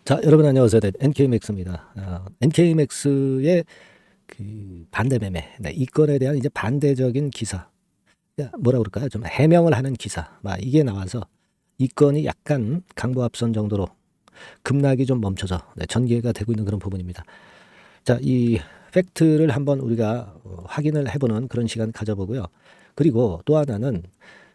자, 여러분 안녕하세요. 네, NK맥스입니다. NK맥스의 그 반대 매매, 네, 이 건에 대한 이제 반대적인 기사, 뭐라 그럴까요? 좀 해명을 하는 기사, 이게 나와서 이 건이 약간 강보합선 정도로 급락이 좀 멈춰져, 네, 전개가 되고 있는 그런 부분입니다. 자, 이 팩트를 한번 우리가 확인을 해보는 그런 시간 가져보고요. 그리고 또 하나는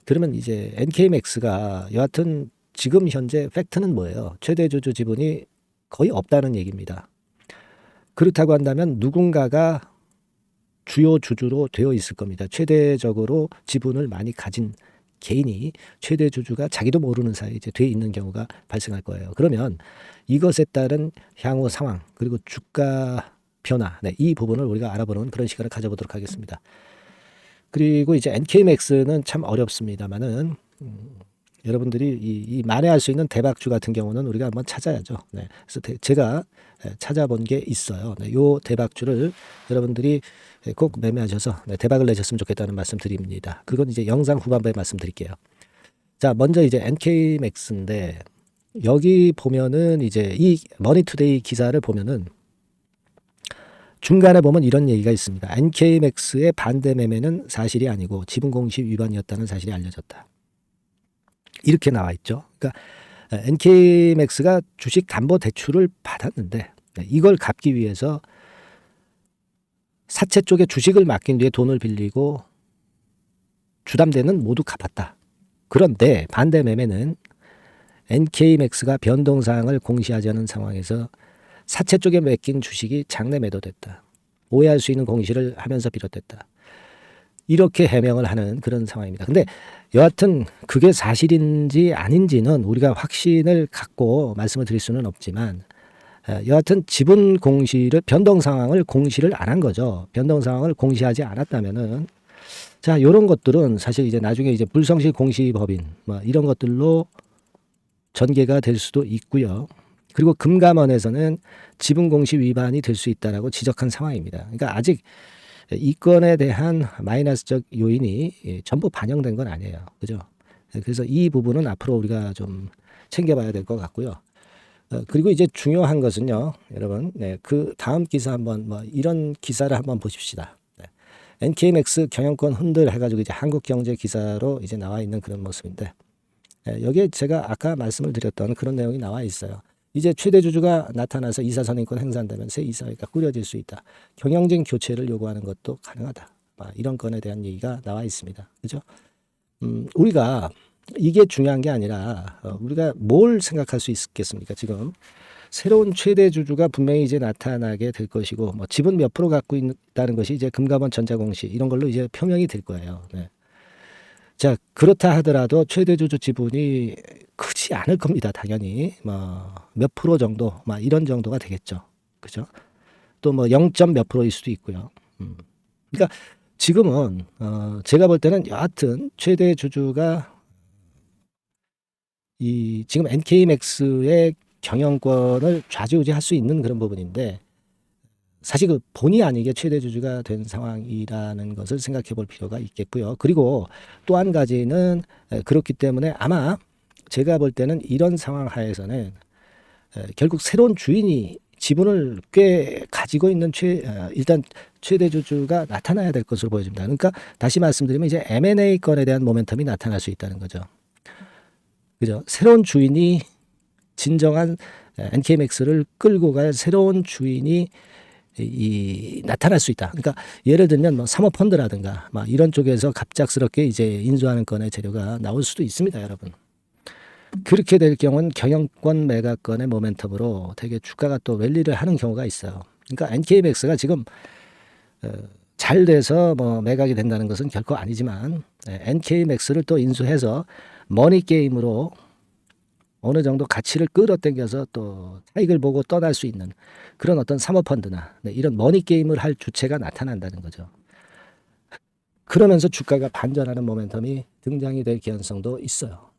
그러면 이제 NK맥스가 여하튼 지금 현재 팩트는 뭐예요? 최대 주주 지분이 거의 없다는 얘기입니다. 그렇다고 한다면 누군가가 주요 주주로 되어 있을 겁니다. 최대적으로 지분을 많이 가진 개인이 최대 주주가 자기도 모르는 사이에 이제 돼 있는 경우가 발생할 거예요. 그러면 이것에 따른 향후 상황 그리고 주가 변화, 네, 이 부분을 우리가 알아보는 그런 시간을 가져보도록 하겠습니다. 그리고 이제 NK맥스는 참 어렵습니다만은 여러분들이 이 만회할 수 있는 대박주 같은 경우는 우리가 한번 찾아야죠. 네. 그래서 제가 찾아본 게 있어요. 네. 요 대박주를 여러분들이 꼭 매매하셔서 대박을 내셨으면 좋겠다는 말씀 드립니다. 그건 이제 영상 후반부에 말씀드릴게요. 자, 먼저 이제 NK맥스인데 여기 보면은 이제 이 머니투데이 기사를 보면은 중간에 보면 이런 얘기가 있습니다. NK맥스의 반대 매매는 사실이 아니고 지분 공시 위반이었다는 사실이 알려졌다. 이렇게 나와 있죠. 그러니까 NK맥스가 주식 담보 대출을 받았는데 이걸 갚기 위해서 사채 쪽에 주식을 맡긴 뒤에 돈을 빌리고 주담대는 모두 갚았다. 그런데 반대 매매는 NK맥스가 변동사항을 공시하지 않은 상황에서 사채 쪽에 맡긴 주식이 장내 매도됐다. 오해할 수 있는 공시를 하면서 비롯됐다. 이렇게 해명을 하는 그런 상황입니다. 근데 여하튼 그게 사실인지 아닌지는 우리가 확신을 갖고 말씀을 드릴 수는 없지만 여하튼 지분 공시를 변동 상황을 공시를 안 한 거죠. 변동 상황을 공시하지 않았다면은 자, 이런 것들은 사실 이제 나중에 이제 불성실 공시법인 이런 것들로 전개가 될 수도 있고요. 그리고 금감원에서는 지분 공시 위반이 될 수 있다라고 지적한 상황입니다. 그러니까 아직 이 건에 대한 마이너스적 요인이 전부 반영된 건 아니에요. 그죠? 그래서 이 부분은 앞으로 우리가 좀 챙겨봐야 될 것 같고요. 그리고 이제 중요한 것은요, 여러분, 네, 그 다음 기사 한번 이런 기사를 한번 보십시다. 네. NK맥스 경영권 흔들 해가지고 이제 한국경제 기사로 이제 나와 있는 그런 모습인데, 여기에 제가 아까 말씀을 드렸던 그런 내용이 나와 있어요. 이제 최대 주주가 나타나서 이사 선임권 행사한다면 새 이사회가 꾸려질 수 있다. 경영진 교체를 요구하는 것도 가능하다. 이런 건에 대한 얘기가 나와 있습니다. 그죠? 우리가 이게 중요한 게 아니라 우리가 뭘 생각할 수 있겠습니까? 지금 새로운 최대 주주가 분명히 이제 나타나게 될 것이고 지분 몇 프로 갖고 있다는 것이 이제 금감원 전자공시 이런 걸로 이제 표명이 될 거예요. 네. 자, 그렇다 하더라도 최대 주주 지분이 크지 않을 겁니다. 당연히 몇 프로 정도 이런 정도가 되겠죠. 그죠? 또 0. 몇 프로일 수도 있고요. 그러니까 지금은 제가 볼 때는 여하튼 최대 주주가 이 지금 NK맥스의 경영권을 좌지우지할 수 있는 그런 부분인데 사실 그 본의 아니게 최대 주주가 된 상황이라는 것을 생각해 볼 필요가 있겠고요. 그리고 또 한 가지는 그렇기 때문에 아마 제가 볼 때는 이런 상황 하에서는 결국 새로운 주인이 지분을 꽤 가지고 있는 일단 최대 주주가 나타나야 될 것으로 보여집니다. 그러니까 다시 말씀드리면 이제 M&A 건에 대한 모멘텀이 나타날 수 있다는 거죠. 그죠? 새로운 주인이 진정한 NK맥스를 끌고 갈 새로운 주인이 나타날 수 있다. 그러니까 예를 들면 사모펀드라든가 이런 쪽에서 갑작스럽게 이제 인수하는 건의 재료가 나올 수도 있습니다, 여러분. 그렇게 될 경우는 경영권 매각권의 모멘텀으로 되게 주가가 또 랠리를 하는 경우가 있어요. 그러니까 NK맥스가 지금 잘 돼서 매각이 된다는 것은 결코 아니지만 NK맥스를 또 인수해서 머니 게임으로 어느 정도 가치를 끌어당겨서 또 차익을 보고 떠날 수 있는 그런 어떤 사모펀드나 이런 머니 게임을 할 주체가 나타난다는 거죠. 그러면서 주가가 반전하는 모멘텀이 등장이 될 개연성도 있어요.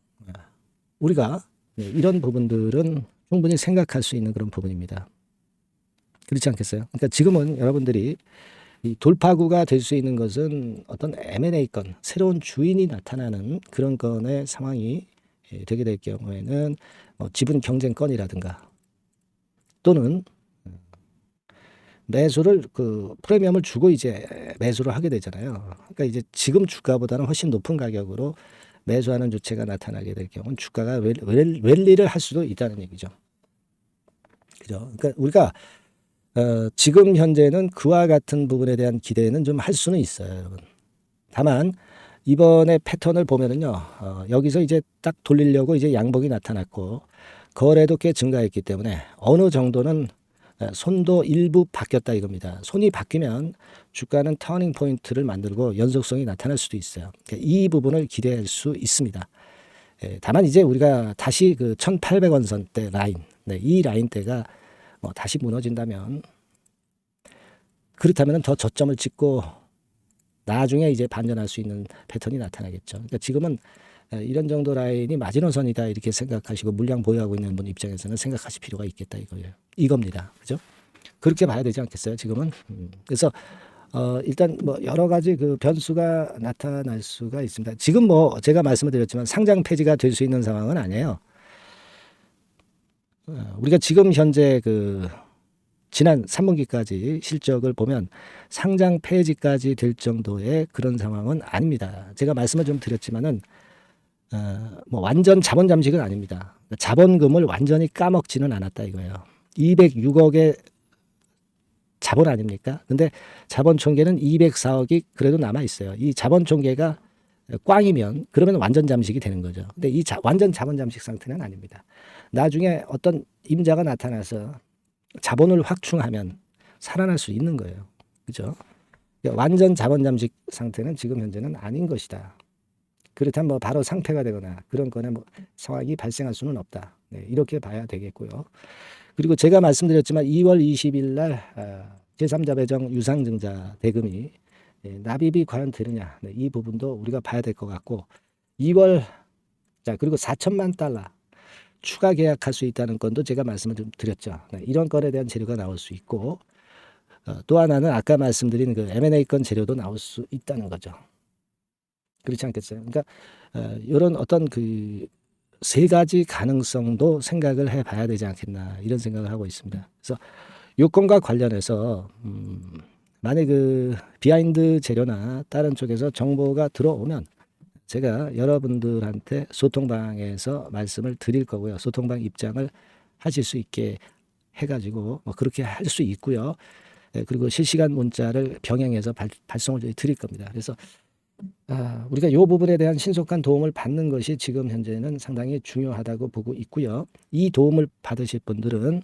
우리가 이런 부분들은 충분히 생각할 수 있는 그런 부분입니다. 그렇지 않겠어요? 그러니까 지금은 여러분들이 이 돌파구가 될 수 있는 것은 어떤 M&A 건, 새로운 주인이 나타나는 그런 건의 상황이 되게 될 경우에는 지분 경쟁권이라든가 또는 매수를 그 프리미엄을 주고 이제 매수를 하게 되잖아요. 그러니까 이제 지금 주가보다는 훨씬 높은 가격으로 매수하는 주체가 나타나게 될 경우는 주가가 랠리를 할 수도 있다는 얘기죠. 그죠? 그러니까 우리가 지금 현재는 그와 같은 부분에 대한 기대는 좀 할 수는 있어요, 여러분. 다만 이번에 패턴을 보면은요, 여기서 이제 딱 돌리려고 이제 양봉이 나타났고 거래도 꽤 증가했기 때문에 어느 정도는 손도 일부 바뀌었다 이겁니다. 손이 바뀌면 주가는 터닝 포인트를 만들고 연속성이 나타날 수도 있어요. 그러니까 이 부분을 기대할 수 있습니다. 다만 이제 우리가 다시 그 1,800원 선대 라인, 네, 이 라인대가 뭐 다시 무너진다면 그렇다면 더 저점을 찍고 나중에 이제 반전할 수 있는 패턴이 나타나겠죠. 그러니까 지금은 이런 정도 라인이 마지노선이다 이렇게 생각하시고 물량 보유하고 있는 분 입장에서는 생각하실 필요가 있겠다 이거예요. 이겁니다. 그죠? 그렇게 봐야 되지 않겠어요? 지금은. 그래서 일단 뭐 여러 가지 그 변수가 나타날 수가 있습니다. 지금 뭐 제가 말씀을 드렸지만 상장 폐지가 될 수 있는 상황은 아니에요. 우리가 지금 현재 그 지난 3분기까지 실적을 보면 상장 폐지까지 될 정도의 그런 상황은 아닙니다. 제가 말씀을 좀 드렸지만은 뭐 완전 자본 잠식은 아닙니다. 자본금을 완전히 까먹지는 않았다 이거예요. 206억의 자본 아닙니까? 근데 자본 총계는 204억이 그래도 남아 있어요. 이 자본 총계가 꽝이면 그러면 완전 잠식이 되는 거죠. 근데 이 완전 자본 잠식 상태는 아닙니다. 나중에 어떤 임자가 나타나서 자본을 확충하면 살아날 수 있는 거예요. 그죠? 완전 자본 잠식 상태는 지금 현재는 아닌 것이다. 그렇다면 뭐 바로 상폐가 되거나 그런 거나 뭐 상황이 발생할 수는 없다. 네, 이렇게 봐야 되겠고요. 그리고 제가 말씀드렸지만 2월 20일 날 제3자 배정 유상증자 대금이 납입이 과연 되느냐. 네, 이 부분도 우리가 봐야 될 것 같고 2월 자 그리고 4천만 달러 추가 계약할 수 있다는 건도 제가 말씀을 좀 드렸죠. 네, 이런 건에 대한 재료가 나올 수 있고 또 하나는 아까 말씀드린 그 M&A 건 재료도 나올 수 있다는 거죠. 그렇지 않겠어요? 그러니까 이런 어떤 그 세 가지 가능성도 생각을 해봐야 되지 않겠나 이런 생각을 하고 있습니다. 그래서 요건과 관련해서 만약 그 비하인드 재료나 다른 쪽에서 정보가 들어오면 제가 여러분들한테 소통방에서 말씀을 드릴 거고요. 소통방 입장을 하실 수 있게 해가지고 뭐 그렇게 할 수 있고요. 그리고 실시간 문자를 병행해서 발송을 드릴 겁니다. 그래서 우리가 이 부분에 대한 신속한 도움을 받는 것이 지금 현재는 상당히 중요하다고 보고 있고요. 이 도움을 받으실 분들은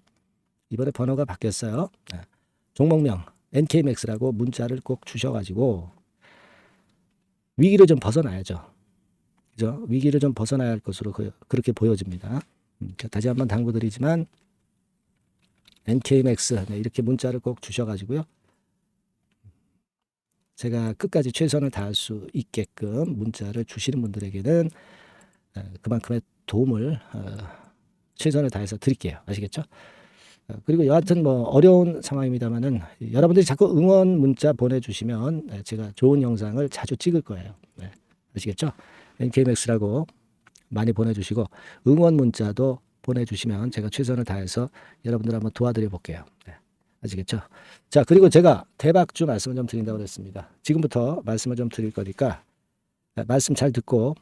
이번에 번호가 바뀌었어요. 종목명 NKMAX라고 문자를 꼭 주셔가지고 위기를 좀 벗어나야죠. 그죠? 위기를 좀 벗어나야 할 것으로 그렇게 보여집니다. 다시 한번 당부드리지만 NKMAX 네, 이렇게 문자를 꼭 주셔가지고요. 제가 끝까지 최선을 다할 수 있게끔 문자를 주시는 분들에게는 그만큼의 도움을 최선을 다해서 드릴게요. 아시겠죠? 그리고 여하튼 뭐 어려운 상황입니다만은 여러분들이 자꾸 응원 문자 보내주시면 제가 좋은 영상을 자주 찍을 거예요. 네, 아시겠죠? NKMAX라고 많이 보내주시고 응원 문자도 보내주시면 제가 최선을 다해서 여러분들 한번 도와드려 볼게요. 네. 아시겠죠? 자, 그리고 제가 대박주 말씀을 좀 드린다고 그랬습니다. 지금부터 말씀을 좀 드릴 거니까 말씀 잘 듣고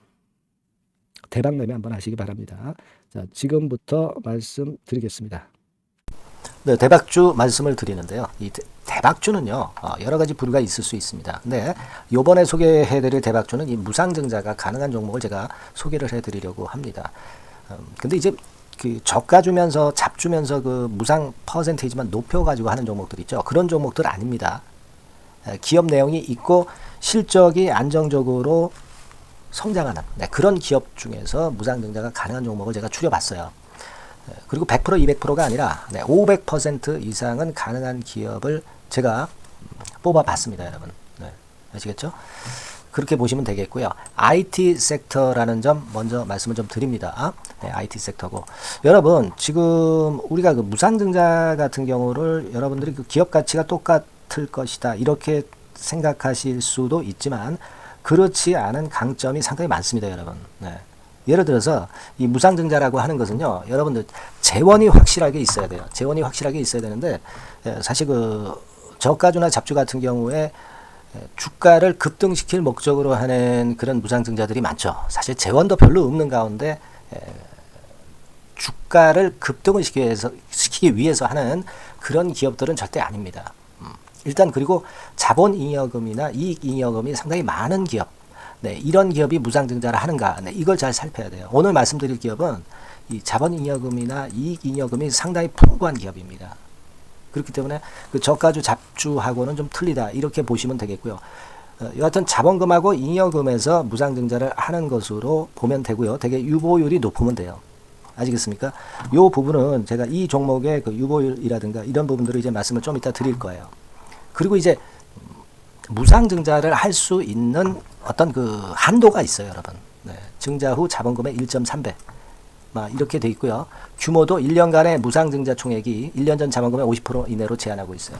대박 매매 한번 하시기 바랍니다. 자, 지금부터 말씀 드리겠습니다. 네, 대박주 말씀을 드리는데요. 이 대박주는요, 여러 가지 부류가 있을 수 있습니다. 근데 요번에 소개해드릴 대박주는 이 무상증자가 가능한 종목을 제가 소개를 해드리려고 합니다. 근데 이제 그 저가 주면서 잡 주면서 그 무상 퍼센테이지만 높여가지고 하는 종목들 있죠. 그런 종목들 아닙니다. 기업 내용이 있고 실적이 안정적으로 성장하는 그런 기업 중에서 무상증자가 가능한 종목을 제가 추려봤어요. 그리고 100% 200%가 아니라 500% 이상은 가능한 기업을 제가 뽑아봤습니다, 여러분. 네, 아시겠죠? 그렇게 보시면 되겠고요. IT 섹터라는 점 먼저 말씀을 좀 드립니다. 네, IT 섹터고 여러분 지금 우리가 그 무상증자 같은 경우를 여러분들이 그 기업 가치가 똑같을 것이다 이렇게 생각하실 수도 있지만 그렇지 않은 강점이 상당히 많습니다, 여러분. 네. 예를 들어서 이 무상증자라고 하는 것은요, 여러분들 재원이 확실하게 있어야 돼요. 재원이 확실하게 있어야 되는데 사실 그 저가주나 잡주 같은 경우에 주가를 급등시킬 목적으로 하는 그런 무상증자들이 많죠. 사실 재원도 별로 없는 가운데 주가를 급등을 시키기 위해서 하는 그런 기업들은 절대 아닙니다. 일단 그리고 자본잉여금이나 이익잉여금이 상당히 많은 기업, 네, 이런 기업이 무상증자를 하는가, 네, 이걸 잘 살펴야 돼요. 오늘 말씀드릴 기업은 이 자본잉여금이나 이익잉여금이 상당히 풍부한 기업입니다. 그렇기 때문에 그 저가주 잡주하고는 좀 틀리다, 이렇게 보시면 되겠고요. 여하튼 자본금하고 잉여금에서 무상증자를 하는 것으로 보면 되고요. 되게 유보율이 높으면 돼요. 아시겠습니까? 이 부분은 제가 이 종목의 그 유보율이라든가 이런 부분들을 이제 말씀을 좀 이따 드릴 거예요. 그리고 이제 무상증자를 할 수 있는 어떤 그 한도가 있어요, 여러분. 네, 증자 후 자본금의 1.3배. 이렇게 돼 있고요. 규모도 1년간의 무상증자 총액이 1년 전 자본금의 50% 이내로 제한하고 있어요.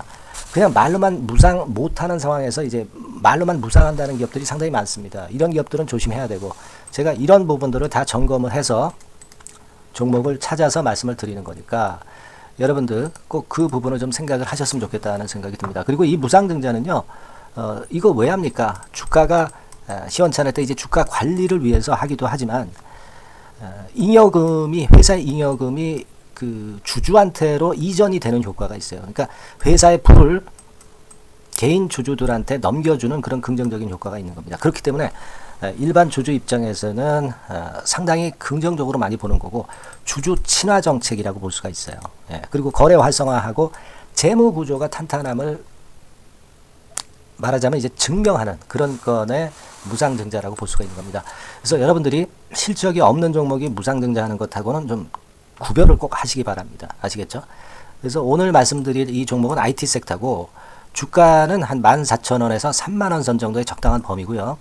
그냥 말로만 무상 못하는 상황에서 이제 말로만 무상한다는 기업들이 상당히 많습니다. 이런 기업들은 조심해야 되고, 제가 이런 부분들을 다 점검을 해서 종목을 찾아서 말씀을 드리는 거니까 여러분들 꼭 그 부분을 좀 생각을 하셨으면 좋겠다는 생각이 듭니다. 그리고 이 무상증자는요, 이거 왜 합니까? 주가가 시원찮을 때 이제 주가 관리를 위해서 하기도 하지만, 잉여금이, 회사의 잉여금이 그 주주한테로 이전이 되는 효과가 있어요. 그러니까 회사의 풀을 개인 주주들한테 넘겨주는 그런 긍정적인 효과가 있는 겁니다. 그렇기 때문에 일반 주주 입장에서는 상당히 긍정적으로 많이 보는 거고, 주주 친화 정책이라고 볼 수가 있어요. 그리고 거래 활성화하고 재무 구조가 탄탄함을 말하자면 이제 증명하는 그런 건의 무상증자라고 볼 수가 있는 겁니다. 그래서 여러분들이 실적이 없는 종목이 무상증자하는 것하고는 좀 구별을 꼭 하시기 바랍니다. 아시겠죠? 그래서 오늘 말씀드릴 이 종목은 IT 섹터고, 주가는 한 14,000원에서 30,000원 선 정도의 적당한 범위고요.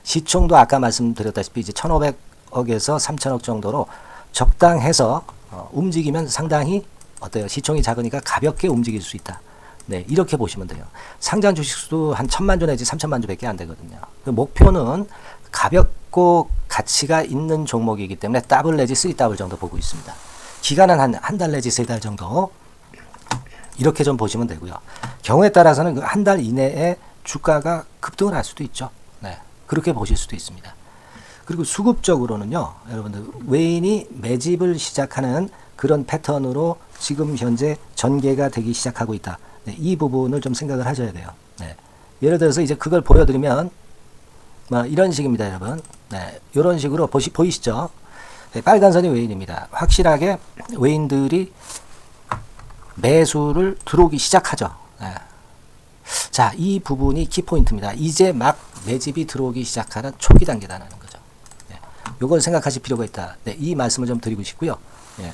시총도 아까 말씀드렸다시피 이제 1,500억에서 3,000억 정도로 적당해서 움직이면 상당히 어때요? 시총이 작으니까 가볍게 움직일 수 있다. 네, 이렇게 보시면 돼요. 상장 주식수도 한 1,000만 주 내지 3,000만 주밖에 안 되거든요. 목표는 가볍고 가치가 있는 종목이기 때문에 더블 내지 3더블 정도 보고 있습니다. 기간은 한 달 내지 3달 정도, 이렇게 좀 보시면 되고요. 경우에 따라서는 그 한 달 이내에 주가가 급등을 할 수도 있죠. 네, 그렇게 보실 수도 있습니다. 그리고 수급적으로는요, 여러분들 외인이 매집을 시작하는 그런 패턴으로 지금 현재 전개가 되기 시작하고 있다. 네, 이 부분을 좀 생각을 하셔야 돼요. 네, 예를 들어서 이제 그걸 보여드리면 이런 식입니다, 여러분. 네, 이런 식으로 보이시죠? 네, 빨간 선이 외인입니다. 확실하게 외인들이 매수를 들어오기 시작하죠. 네. 자, 이 부분이 키포인트입니다. 이제 막 매집이 들어오기 시작하는 초기 단계라는 거죠. 네. 요걸 생각하실 필요가 있다. 네, 이 말씀을 좀 드리고 싶고요. 네.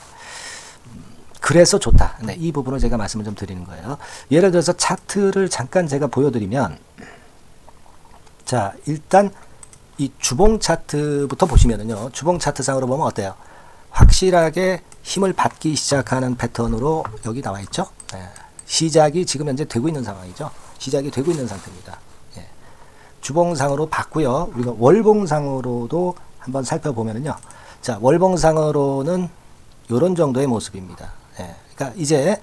그래서 좋다. 네, 이 부분을 제가 말씀을 좀 드리는 거예요. 예를 들어서 차트를 잠깐 제가 보여드리면, 자, 일단 이 주봉 차트부터 보시면은요, 주봉 차트상으로 보면 어때요? 확실하게 힘을 받기 시작하는 패턴으로 여기 나와 있죠. 네. 시작이 지금 현재 되고 있는 상황이죠. 시작이 되고 있는 상태입니다. 예. 주봉상으로 봤고요. 우리가 월봉상으로도 한번 살펴보면은요. 자, 월봉상으로는 이런 정도의 모습입니다. 예. 그러니까 이제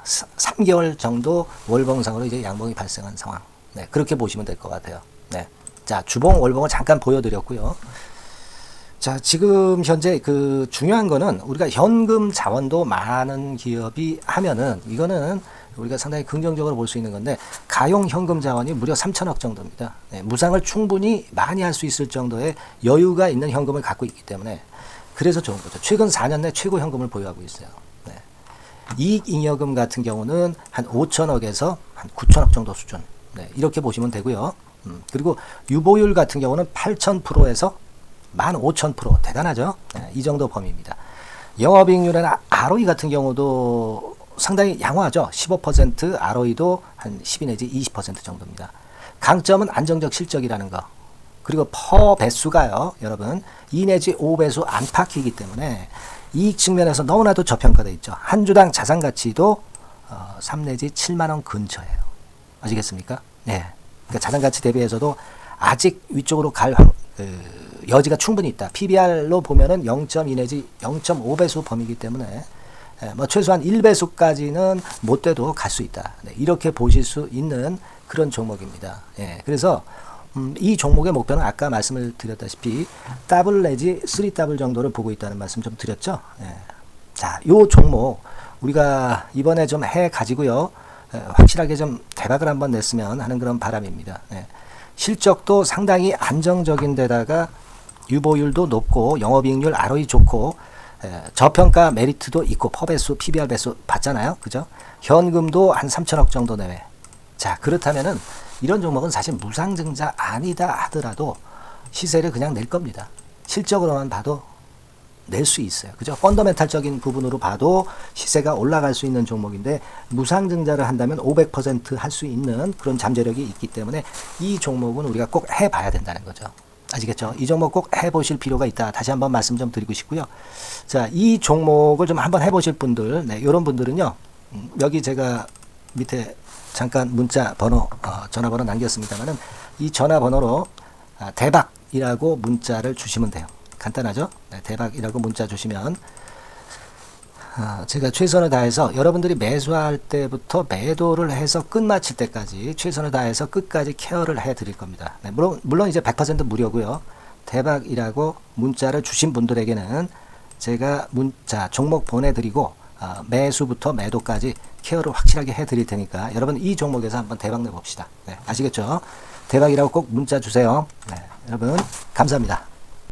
3개월 정도 월봉상으로 이제 양봉이 발생한 상황. 네, 그렇게 보시면 될 것 같아요. 네. 자, 주봉, 월봉을 잠깐 보여드렸고요. 자, 지금 현재 그 중요한 거는 우리가 현금 자원도 많은 기업이 하면은 이거는 우리가 상당히 긍정적으로 볼 수 있는 건데, 가용 현금 자원이 무려 3,000억 정도입니다. 네, 무상을 충분히 많이 할 수 있을 정도의 여유가 있는 현금을 갖고 있기 때문에 그래서 좋은 거죠. 최근 4년 내 최고 현금을 보유하고 있어요. 네. 이익잉여금 같은 경우는 한 5천억에서 한 9천억 정도 수준. 네, 이렇게 보시면 되고요. 그리고 유보율 같은 경우는 8,000%에서 15,000%. 대단하죠? 네, 이 정도 범위입니다. 영업이익률이나 ROE 같은 경우도 상당히 양호하죠. 15%, ROE도 한 12 내지 20% 정도입니다. 강점은 안정적 실적이라는 거. 그리고 퍼 배수가요, 여러분 2 내지 5배수 안팎이기 때문에 이익 측면에서 너무나도 저평가되어 있죠. 한 주당 자산 가치도 3 내지 7만 원 근처예요. 아시겠습니까? 네. 그러니까 자산 가치 대비해서도 아직 위쪽으로 갈 여지가 충분히 있다. PBR로 보면은 0.2 내지 0.5배수 범위이기 때문에 뭐 최소한 1배수까지는 못 돼도 갈 수 있다. 네, 이렇게 보실 수 있는 그런 종목입니다. 예, 그래서 이 종목의 목표는 아까 말씀을 드렸다시피 더블 내지 3더블 정도를 보고 있다는 말씀 좀 드렸죠. 예. 자, 요 종목 우리가 이번에 좀 해 가지고요. 확실하게 좀 대박을 한번 냈으면 하는 그런 바람입니다. 예. 실적도 상당히 안정적인 데다가 유보율도 높고 영업이익률 ROE 좋고 저평가 메리트도 있고 퍼배수 PBR 배수 봤잖아요. 그죠? 현금도 한 3천억 정도 내외. 자, 그렇다면은 이런 종목은 사실 무상증자 아니다 하더라도 시세를 그냥 낼 겁니다. 실적으로만 봐도 낼 수 있어요. 그죠? 펀더멘탈적인 부분으로 봐도 시세가 올라갈 수 있는 종목인데 무상증자를 한다면 500% 할 수 있는 그런 잠재력이 있기 때문에 이 종목은 우리가 꼭 해봐야 된다는 거죠. 아시겠죠? 이 종목 꼭 해보실 필요가 있다. 다시 한번 말씀 좀 드리고 싶고요. 자, 이 종목을 좀 한번 해보실 분들, 네, 이런 분들은요. 여기 제가 밑에 잠깐 문자 번호, 전화번호 남겼습니다만은 이 전화번호로 대박이라고 문자를 주시면 돼요. 간단하죠? 네, 대박이라고 문자 주시면 제가 최선을 다해서 여러분들이 매수할 때부터 매도를 해서 끝마칠 때까지 최선을 다해서 끝까지 케어를 해드릴 겁니다. 네, 물론 이제 100% 무료고요. 대박이라고 문자를 주신 분들에게는 제가 문자 종목 보내드리고 매수부터 매도까지 케어를 확실하게 해드릴 테니까 여러분 이 종목에서 한번 대박 내봅시다. 네, 아시겠죠? 대박이라고 꼭 문자 주세요. 네, 여러분 감사합니다.